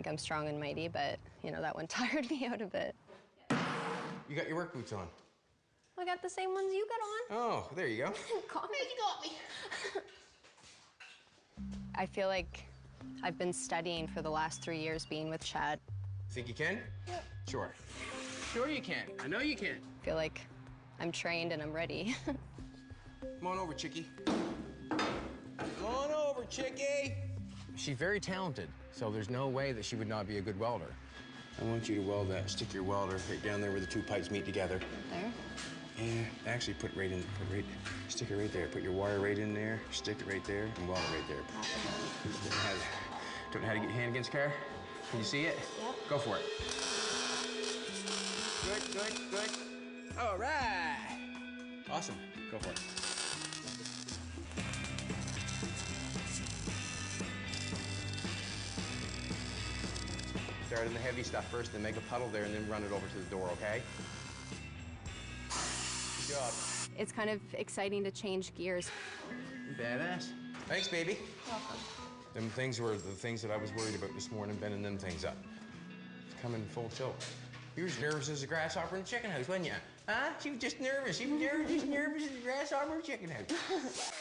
think I'm strong and mighty, but, you know, that one tired me out a bit. You got your work boots on. I got the same ones you got on. Oh, there you go. You got me. I feel like I've been studying for the last 3 years being with Chad. Think you can? Yep. Sure. Sure you can. I know you can. I feel like I'm trained and I'm ready. Come on over, Chickie. Come on over, Chickie. She's very talented, so there's no way that she would not be a good welder. I want you to weld that. Stick your welder right down there where the two pipes meet together. There? Yeah, actually stick it right there. Put your wire right in there, stick it right there, and weld it right there. Don't know how to get your hand against the car? Can you see it? Yep. Go for it. Good, good, good. All right. Awesome. Go for it. Start in the heavy stuff first, then make a puddle there, and then run it over to the door, okay? Good job. It's kind of exciting to change gears. Badass. Thanks, baby. Welcome. Them things were the things that I was worried about this morning, bending them things up. It's coming full tilt. You were as nervous as a grasshopper in the chicken house, wasn't you? Huh? She was just nervous. She was just nervous as a grasshopper in the chicken house.